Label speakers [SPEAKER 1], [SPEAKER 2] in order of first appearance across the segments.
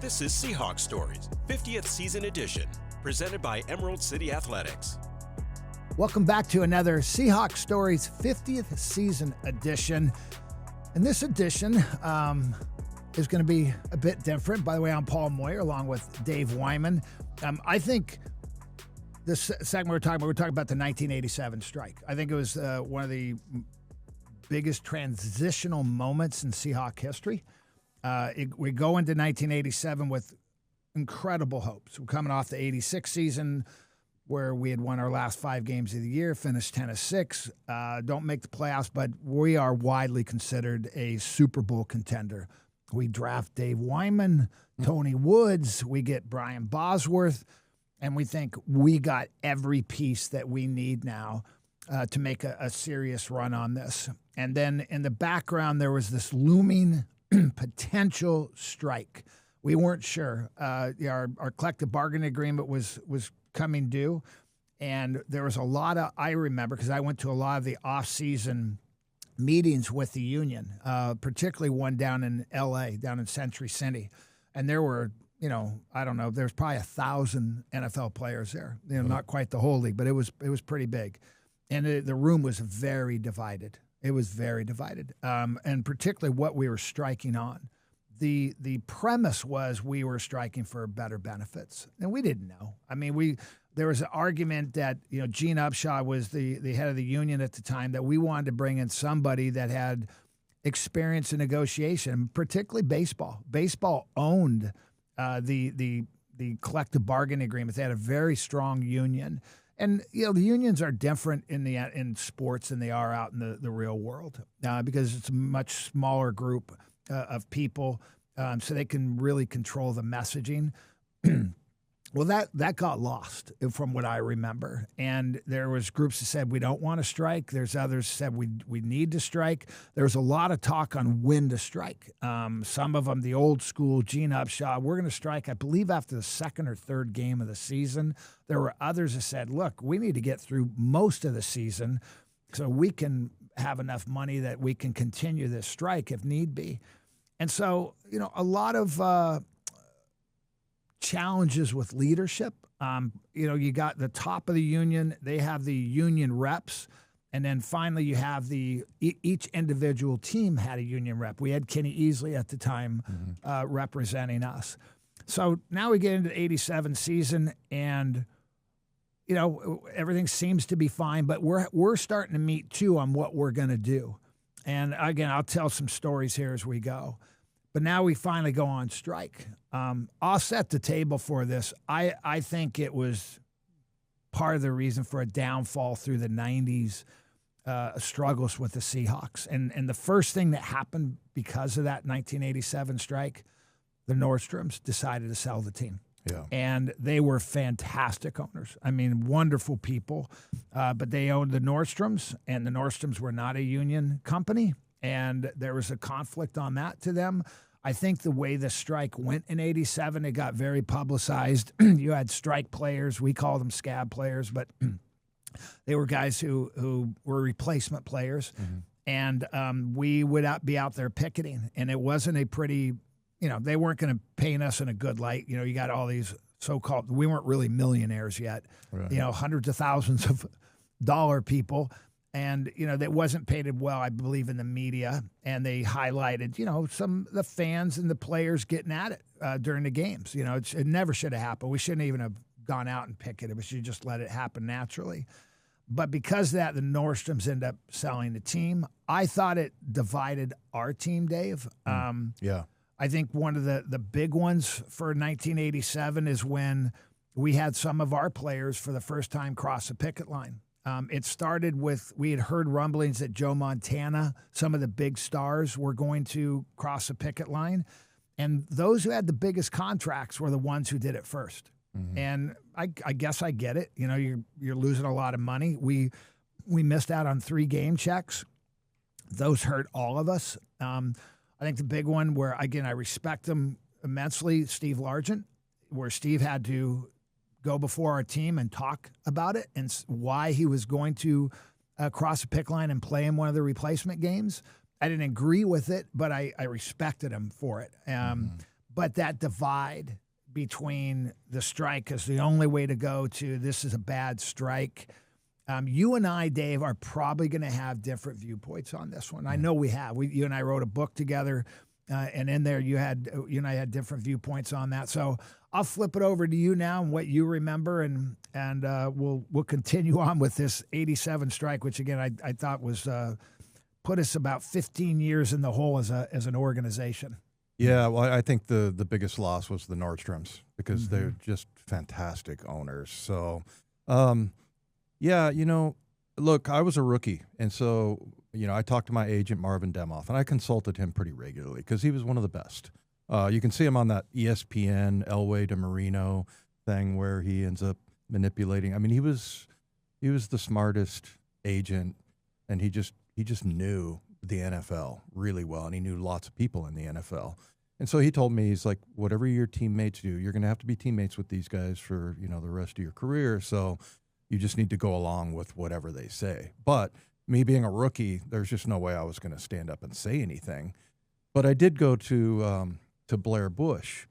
[SPEAKER 1] This is Seahawks Stories, 50th Season Edition, presented by Emerald City Athletics.
[SPEAKER 2] Welcome back to another Seahawks Stories 50th Season Edition. And this edition is going to be a bit different. By the way, I'm Paul Moyer along with Dave Wyman. I think this segment we're talking about the 1987 strike. I think it was one of the biggest transitional moments in Seahawk history. We go into 1987 with incredible hopes. We're coming off the 86 season where we had won our last 5 games of the year, finished 10-6, don't make the playoffs, but we are widely considered a Super Bowl contender. We draft Dave Wyman, Tony Woods, we get Brian Bosworth, and we think we got every piece that we need now to make a serious run on this. And then in the background, there was this looming potential strike. We weren't sure. Our collective bargaining agreement was coming due, and there was a lot of, I remember, because I went to a lot of the off-season meetings with the union, particularly one down in L.A., down in Century City, and there were, I don't know, there's probably 1,000 NFL players there. Not quite the whole league, but it was pretty big, and the room was very divided. It was very divided, and particularly what we were striking on. The premise was we were striking for better benefits, and we didn't know. I mean, there was an argument that Gene Upshaw was the head of the union at the time, that we wanted to bring in somebody that had experience in negotiation, particularly baseball. Baseball owned the collective bargaining agreement. They had a very strong union. And the unions are different in sports than they are out in the real world because it's a much smaller group of people, so they can really control the messaging. Well, that got lost from what I remember, and there was groups that said we don't want to strike. There's others that said we need to strike. There was a lot of talk on when to strike. Some of them, the old school, Gene Upshaw, we're going to strike, I believe, after the second or third game of the season. There were others that said, look, we need to get through most of the season so we can have enough money that we can continue this strike if need be. And so, a lot of challenges with leadership. You got the top of the union, they have the union reps, and then finally you have each individual team had a union rep. We had Kenny Easley at the time representing us. So now we get into the 87 season, and everything seems to be fine, but we're starting to meet too on what we're going to do. And again, I'll tell some stories here as we go. But now we finally go on strike. I'll set the table for this. I think it was part of the reason for a downfall through the 90s struggles with the Seahawks. And the first thing that happened because of that 1987 strike, the Nordstroms decided to sell the team.
[SPEAKER 3] Yeah.
[SPEAKER 2] And they were fantastic owners. I mean, wonderful people. But they owned the Nordstroms, and the Nordstroms were not a union company. And there was a conflict on that to them. I think the way the strike went in 87, it got very publicized. You had strike players. We call them scab players, but they were guys who were replacement players. Mm-hmm. And we would be out there picketing. And it wasn't a pretty, they weren't going to paint us in a good light. You got all these so-called, we weren't really millionaires yet, right. Hundreds of thousands of dollar people. And, that wasn't painted well, I believe, in the media. And they highlighted, some of the fans and the players getting at it during the games. It never should have happened. We shouldn't even have gone out and picketed. We should just let it happen naturally. But because of that, the Nordstroms end up selling the team. I thought it divided our team, Dave.
[SPEAKER 3] Yeah.
[SPEAKER 2] I think one of the big ones for 1987 is when we had some of our players for the first time cross the picket line. It started with, we had heard rumblings that Joe Montana, some of the big stars, were going to cross the picket line. And those who had the biggest contracts were the ones who did it first. Mm-hmm. And I guess I get it. You're losing a lot of money. We missed out on 3 game checks. Those hurt all of us. I think the big one where, again, I respect him immensely, Steve Largent, where Steve had to go before our team and talk about it and why he was going to cross the picket line and play in one of the replacement games. I didn't agree with it, but I respected him for it. But that divide between the strike is the only way to go to this is a bad strike. You and I, Dave, are probably going to have different viewpoints on this one. I know we have. You and I wrote a book together, and in there you and I had different viewpoints on that. So I'll flip it over to you now and what you remember, and we'll continue on with this 87 strike, which again I thought was put us about 15 years in the hole as an organization.
[SPEAKER 3] Yeah, well, I think the biggest loss was the Nordstroms because they're just fantastic owners. So. Yeah, look, I was a rookie, and so, I talked to my agent, Marvin Demoff, and I consulted him pretty regularly because he was one of the best. You can see him on that ESPN Elway to Marino thing where he ends up manipulating. I mean, he was the smartest agent, and he just knew the NFL really well, and he knew lots of people in the NFL. And so he told me, he's like, whatever your teammates do, you're going to have to be teammates with these guys for, the rest of your career. So you just need to go along with whatever they say. But me being a rookie, there's just no way I was going to stand up and say anything. But I did go to Blair Bush,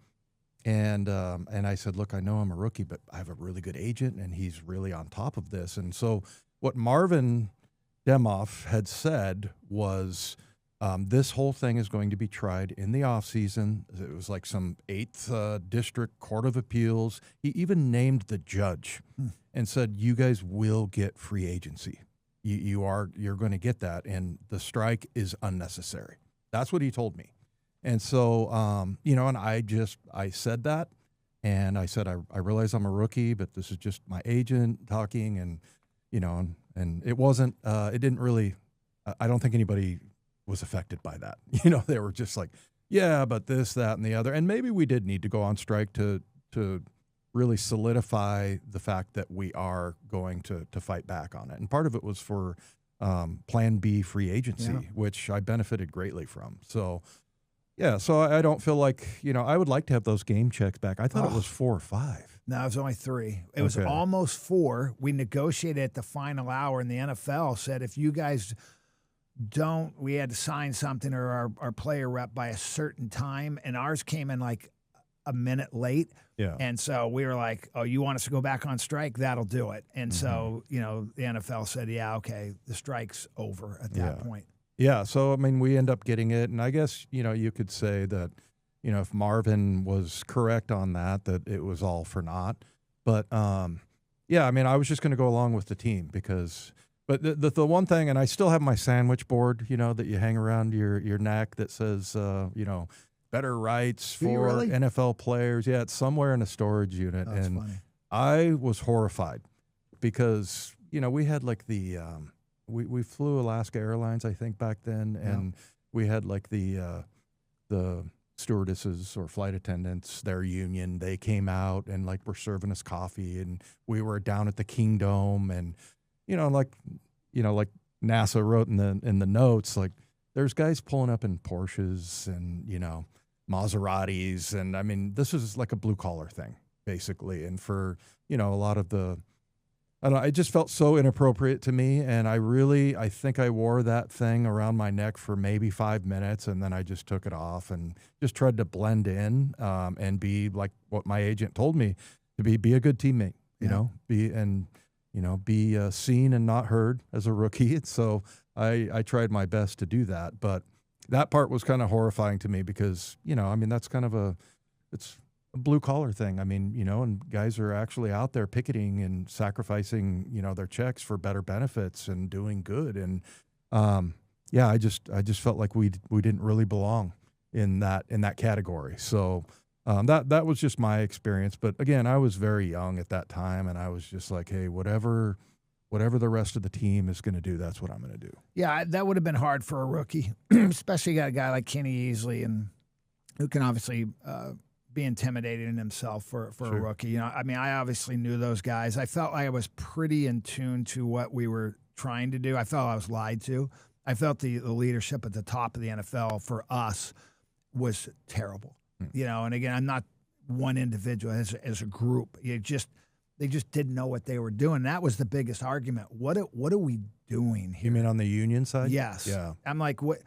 [SPEAKER 3] and I said, look, I know I'm a rookie, but I have a really good agent, and he's really on top of this. And so what Marvin Demoff had said was, this whole thing is going to be tried in the offseason. It was like some 8th District Court of Appeals. He even named the judge and said, you guys will get free agency. You're going to get that, and the strike is unnecessary. That's what he told me. And so, and I said that, and I said, I realize I'm a rookie, but this is just my agent talking, and, and it wasn't, it didn't really, I don't think anybody was affected by that. They were just like, yeah, but this, that, and the other. And maybe we did need to go on strike to really solidify the fact that we are going to fight back on it. And part of it was for Plan B free agency, which I benefited greatly from. So, yeah, so I don't feel like, I would like to have those game checks back. I thought it was 4 or 5.
[SPEAKER 2] No, it was only 3. It was almost 4. We negotiated at the final hour, and the NFL said if you guys we had to sign something or our player rep by a certain time, and ours came in like a minute late.
[SPEAKER 3] Yeah.
[SPEAKER 2] And so we were like, oh, you want us to go back on strike? That'll do it. And so, the NFL said, yeah, okay, the strike's over at that point.
[SPEAKER 3] Yeah. So, I mean, we end up getting it. And I guess, you could say that, if Marvin was correct on that it was all for naught. But, yeah, I mean, I was just going to go along with the team because – but the one thing, and I still have my sandwich board, that you hang around your neck that says, better rights for NFL players. Yeah, it's somewhere in a storage unit.
[SPEAKER 2] That's
[SPEAKER 3] and
[SPEAKER 2] funny.
[SPEAKER 3] I was horrified because, we had like the we flew Alaska Airlines, I think, back then, and we had like the stewardesses or flight attendants, their union, they came out and like were serving us coffee, and we were down at the Kingdome, and like NASA wrote in the notes, like there's guys pulling up in Porsches and, Maseratis. And I mean, this is like a blue collar thing basically. And for, a lot of it just felt so inappropriate to me. And I think I wore that thing around my neck for maybe 5 minutes. And then I just took it off and just tried to blend in, and be like what my agent told me to be a good teammate, be seen and not heard as a rookie. And so I tried my best to do that. But that part was kind of horrifying to me because, that's kind of it's a blue collar thing. I mean, and guys are actually out there picketing and sacrificing, their checks for better benefits and doing good. And I just felt like we didn't really belong in that category. So that was just my experience. But again, I was very young at that time, and I was just like, hey, whatever the rest of the team is going to do, that's what I'm going to do.
[SPEAKER 2] Yeah, that would have been hard for a rookie, especially got a guy like Kenny Easley, and who can obviously be intimidated in himself for a rookie. I mean, I obviously knew those guys. I felt like I was pretty in tune to what we were trying to do. I felt I was lied to. I felt the leadership at the top of the NFL for us was terrible. And again, I'm not one individual, as a group. They just didn't know what they were doing. That was the biggest argument. What are we doing here?
[SPEAKER 3] You mean on the union side?
[SPEAKER 2] Yes.
[SPEAKER 3] Yeah.
[SPEAKER 2] I'm like, what?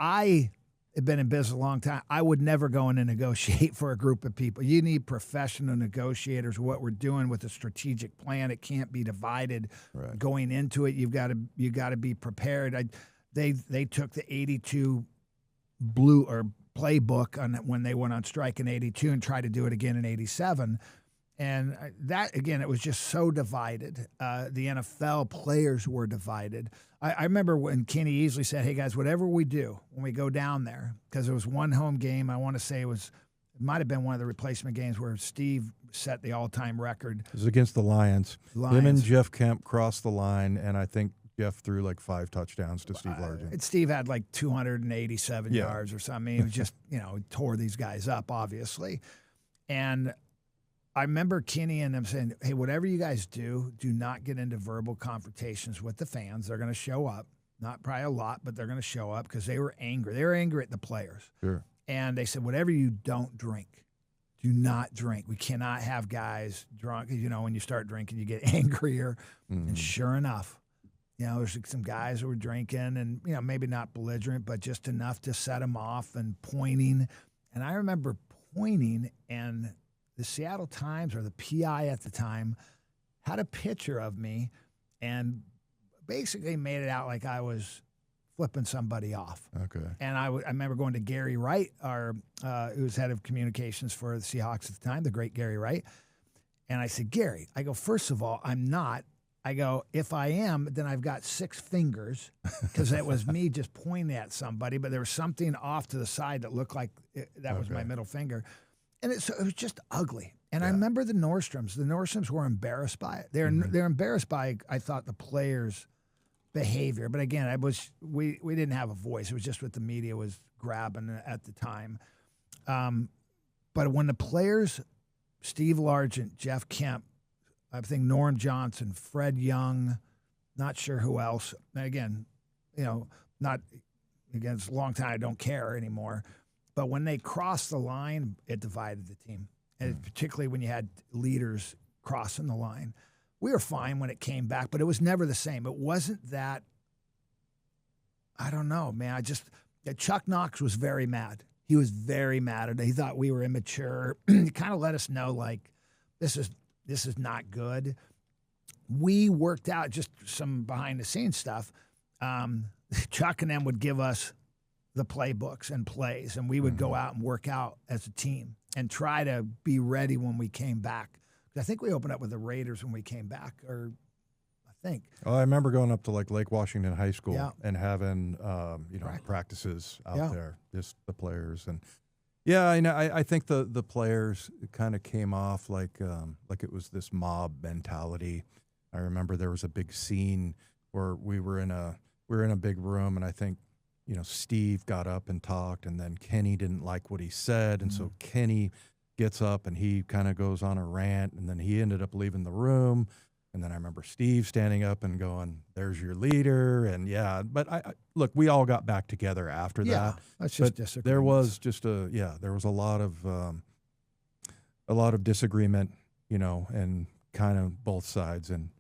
[SPEAKER 2] I have been in business a long time. I would never go in and negotiate for a group of people. You need professional negotiators. What we're doing with a strategic plan, it can't be divided.
[SPEAKER 3] Right.
[SPEAKER 2] Going into it, you got to be prepared. They took the 82 blue or playbook on when they went on strike in 82 and tried to do it again in 87. And that, again, it was just so divided. The NFL players were divided. I remember when Kenny Easley said, hey, guys, whatever we do when we go down there, because it was one home game, I want to say it might have been one of the replacement games where Steve set the all-time record.
[SPEAKER 3] It was against the Lions. Him and Jeff Kemp crossed the line, and I think Jeff threw like 5 touchdowns to Steve Largent.
[SPEAKER 2] Steve had like 287 yards or something. He was just, tore these guys up, obviously. And I remember Kenny and them saying, hey, whatever you guys do not get into verbal confrontations with the fans. They're going to show up. Not probably a lot, but they're going to show up because they were angry. They were angry at the players.
[SPEAKER 3] Sure.
[SPEAKER 2] And they said, whatever you don't drink, do not drink. We cannot have guys drunk. When you start drinking, you get angrier. Mm-hmm. And sure enough, there's some guys who were drinking and, maybe not belligerent, but just enough to set them off and pointing. And I remember pointing, and the Seattle Times, or the PI at the time, had a picture of me and basically made it out like I was flipping somebody off.
[SPEAKER 3] Okay.
[SPEAKER 2] And I remember going to Gary Wright, who was head of communications for the Seahawks at the time, the great Gary Wright. And I said, Gary, I go, first of all, I'm not. I go, if I am, then I've got 6 fingers, because that was me just pointing at somebody, but there was something off to the side that looked like that was my middle finger. And it was just ugly. And I remember the Nordstroms. The Nordstroms were embarrassed by it. They're embarrassed by, I thought, the players' behavior. But again, we didn't have a voice. It was just what the media was grabbing at the time. But when the players, Steve Largent, Jeff Kemp, I think Norm Johnson, Fred Young, not sure who else. And again, it's a long time. I don't care anymore. But when they crossed the line, it divided the team, and particularly when you had leaders crossing the line. We were fine when it came back, but it was never the same. It wasn't that, I don't know, man. Chuck Knox was very mad. He was very mad at it. He thought we were immature. He kind of let us know, like, this is not good. We worked out just some behind-the-scenes stuff. Chuck and them would give us the playbooks and plays, and we would go out and work out as a team and try to be ready when we came back. I think we opened up with the Raiders when we came back, or I think.
[SPEAKER 3] Oh, I remember going up to like Lake Washington High School and having practices out there, just the players. And I think the players kind of came off like it was this mob mentality. I remember there was a big scene where we were in a big room, and I think Steve got up and talked, and then Kenny didn't like what he said, and so Kenny gets up and he kind of goes on a rant, and then he ended up leaving the room. And then I remember Steve standing up and going, "There's your leader." And but I look, we all got back together after that.
[SPEAKER 2] That's just disagreement.
[SPEAKER 3] There was just there was a lot of disagreement, and kind of both sides. And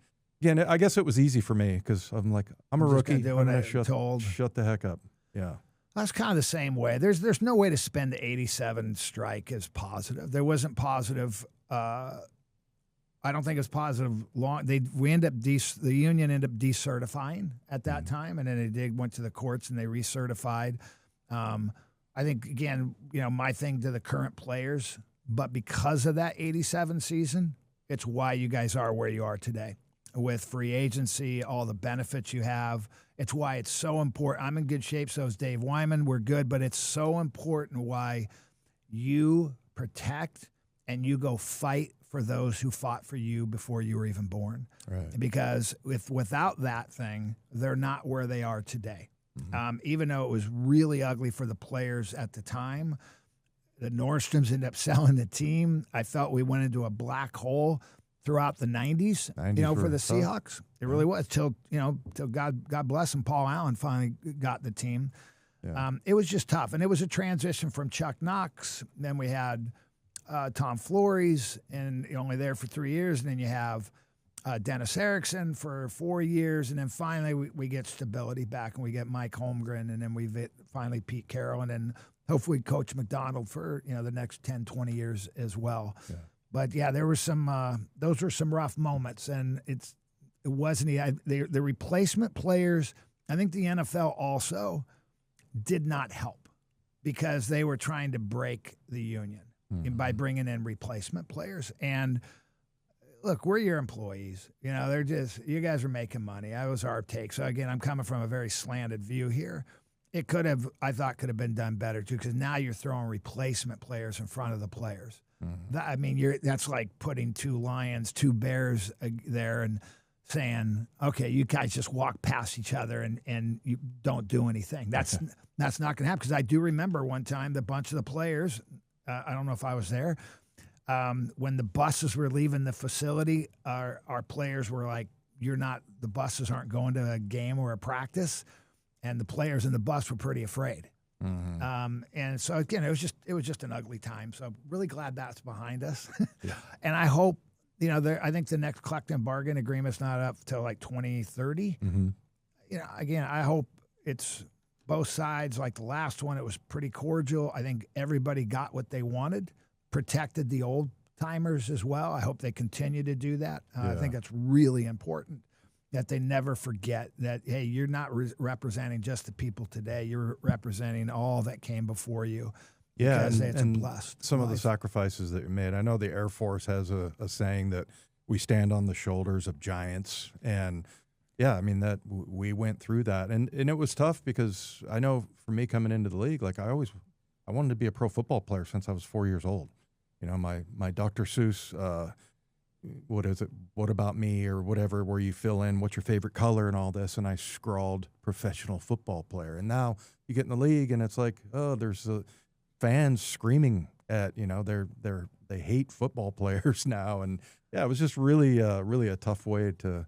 [SPEAKER 3] again, I guess it was easy for me because I'm like, I'm a rookie. I'm going to shut the heck up. Yeah.
[SPEAKER 2] That's kind of the same way. There's no way to spend the 87 strike as positive. There wasn't positive. I don't think it's positive. The union ended up decertifying at that time, and then they went to the courts and they recertified. I think again, my thing to the current players, but because of that 87 season, it's why you guys are where you are today. With free agency, all the benefits you have. It's why it's so important. I'm in good shape, so is Dave Wyman. We're good, but it's so important why you protect and you go fight for those who fought for you before you were even born.
[SPEAKER 3] Right.
[SPEAKER 2] Because without that thing, they're not where they are today. Mm-hmm. Even though it was really ugly for the players at the time, the Nordstroms ended up selling the team. I felt we went into a black hole throughout the 90s, for the Seahawks. It really was till God bless him, Paul Allen finally got the team. Yeah. It was just tough. And it was a transition from Chuck Knox. Then we had Tom Flores, and only there for 3 years. And then you have Dennis Erickson for 4 years, and then finally we get stability back, and we get Mike Holmgren, and then finally Pete Carroll, and then hopefully Coach McDonald for the next 10, 20 years as well. Yeah. But yeah, there were those were some rough moments, and it wasn't the replacement players. I think the NFL also did not help because they were trying to break the union by bringing in replacement players. And look, we're your employees. They're you guys are making money. That was our take. So again, I'm coming from a very slanted view here. It I thought could have been done better too, because now you're throwing replacement players in front of the players. That's like putting 2 lions, 2 bears there and saying, okay, you guys just walk past each other and you don't do anything. That's not going to happen, because I do remember one time the bunch of the players, I don't know if I was there, when the buses were leaving the facility, our players were like, the buses aren't going to a game or a practice, and the players in the bus were pretty afraid. And so again, it was just an ugly time. So I'm really glad that's behind us. Yeah. And I hope, I think the next collective bargain agreement's not up till like 2030. Again, I hope it's both sides. Like the last one, it was pretty cordial. I think everybody got what they wanted, protected the old timers as well. I hope they continue to do that. I think that's really important, that they never forget that, hey, you're not representing just the people today. You're representing all that came before you.
[SPEAKER 3] Yeah,
[SPEAKER 2] and
[SPEAKER 3] some of the sacrifices that you made. I know the Air Force has a saying that we stand on the shoulders of giants. And, yeah, I mean, that we went through that. And it was tough, because I know for me coming into the league, like I wanted to be a pro football player since I was 4 years old. My Dr. Seuss what is it? What about me, or whatever, where you fill in what's your favorite color and all this. And I scrawled professional football player. And now you get in the league and it's like, oh, there's fans screaming at, they hate football players now. And yeah, it was just really a tough way to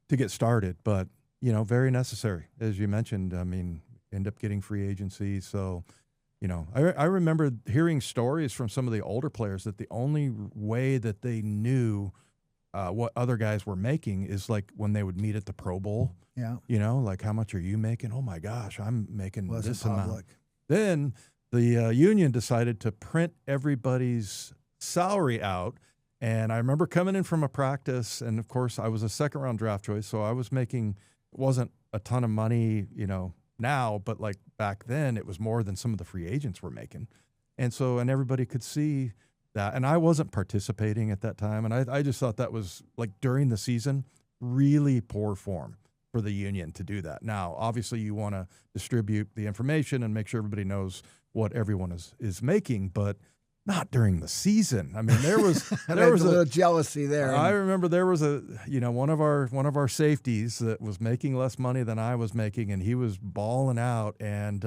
[SPEAKER 3] get started, but very necessary. As you mentioned, I mean, end up getting free agency. So, I remember hearing stories from some of the older players that the only way that they knew what other guys were making is like when they would meet at the Pro Bowl.
[SPEAKER 2] Yeah.
[SPEAKER 3] Like, how much are you making? Oh my gosh, I'm making this amount. Then the union decided to print everybody's salary out. And I remember coming in from a practice, and of course I was a 2nd-round draft choice, so I was making, it wasn't a ton of money, now, but like back then it was more than some of the free agents were making. And so, and everybody could see that. And I wasn't participating at that time. And I just thought that was, like, during the season, really poor form for the union to do that. Now, obviously you want to distribute the information and make sure everybody knows what everyone is making, but not during the season. I mean, there was
[SPEAKER 2] a little jealousy there.
[SPEAKER 3] I remember there was one of our safeties that was making less money than I was making, and he was balling out. And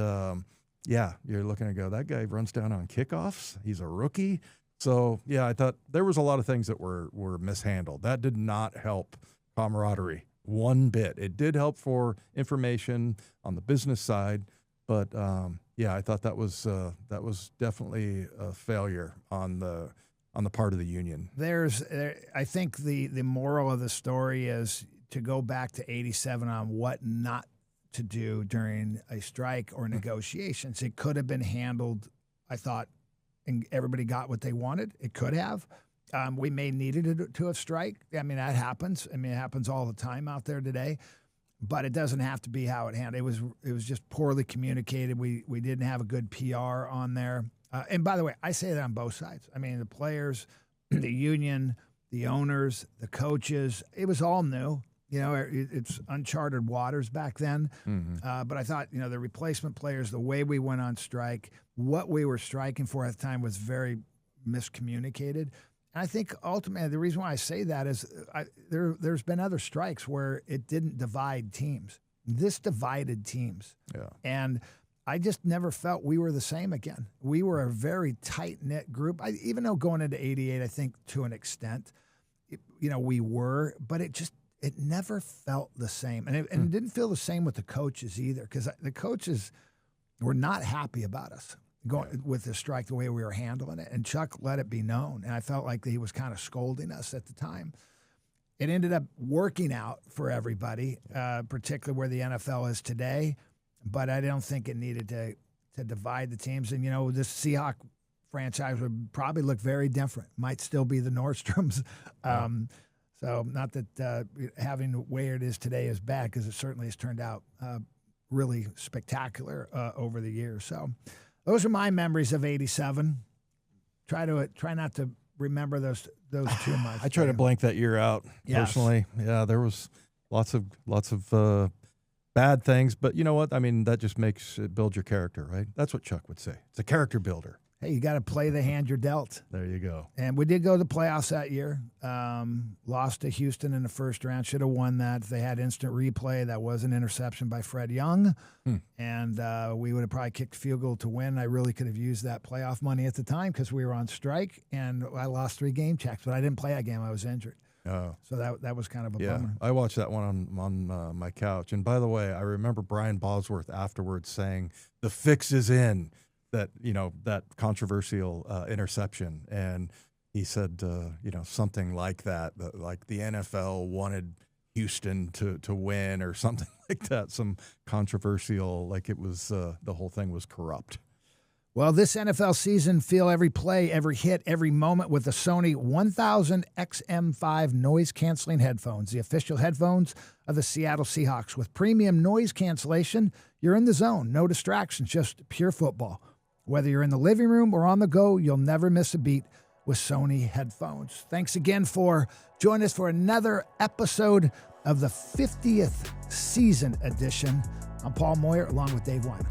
[SPEAKER 3] yeah, you're looking to go, that guy runs down on kickoffs. He's a rookie. So yeah, I thought there was a lot of things that were mishandled. That did not help camaraderie one bit. It did help for information on the business side, but yeah, I thought that was definitely a failure on the part of the union.
[SPEAKER 2] I think the moral of the story is to go back to '87 on what not to do during a strike or negotiations. It could have been handled, I thought, and everybody got what they wanted. It could have. We may needed to have strike. I mean, that happens. I mean, it happens all the time out there today. But it doesn't have to be how it handled. It was just poorly communicated. We didn't have a good PR on there. And by the way, I say that on both sides. I mean, the players, the union, the owners, the coaches, it was all new. It's uncharted waters back then. Mm-hmm. But I thought, the replacement players, the way we went on strike, what we were striking for at the time was very miscommunicated. And I think ultimately the reason why I say that is there's been other strikes where it didn't divide teams. This divided teams. Yeah. And I just never felt we were the same again. We were a very tight-knit group. Even though going into '88, I think to an extent, we were, but it never felt the same. And it didn't feel the same with the coaches either, because the coaches were not happy about us going with the strike, the way we were handling it. And Chuck let it be known. And I felt like he was kind of scolding us at the time. it ended up working out for everybody, particularly where the NFL is today. But I don't think it needed to divide the teams. And, this Seahawks franchise would probably look very different. Might still be the Nordstroms. So not that having where it is today is bad, because it certainly has turned out really spectacular over the years. So those are my memories of '87. Try not to remember those too much.
[SPEAKER 3] I try to blank that year out personally. Yeah, there was lots of bad things, but you know what? I mean, that just makes it build your character, right? That's what Chuck would say. It's a character builder.
[SPEAKER 2] Hey, you got to play the hand you're dealt.
[SPEAKER 3] There you go.
[SPEAKER 2] And we did go to the playoffs that year. Lost to Houston in the first round. Should have won that. They had instant replay. That was an interception by Fred Young. And we would have probably kicked a field goal to win. I really could have used that playoff money at the time because we were on strike, and I lost 3 game checks. But I didn't play that game. I was injured.
[SPEAKER 3] Oh.
[SPEAKER 2] So that was kind of a bummer.
[SPEAKER 3] I watched that one on my couch. And by the way, I remember Brian Bosworth afterwards saying, the fix is in. That controversial interception. And he said, something like that, like the NFL wanted Houston to win or something like that, some controversial, like it was, the whole thing was corrupt.
[SPEAKER 2] Well, this NFL season, feel every play, every hit, every moment with the Sony 1000 XM5 noise-canceling headphones, the official headphones of the Seattle Seahawks. With premium noise cancellation, you're in the zone. No distractions, just pure football. Whether you're in the living room or on the go, you'll never miss a beat with Sony headphones. Thanks again for joining us for another episode of the 50th season edition. I'm Paul Moyer, along with Dave Wyman.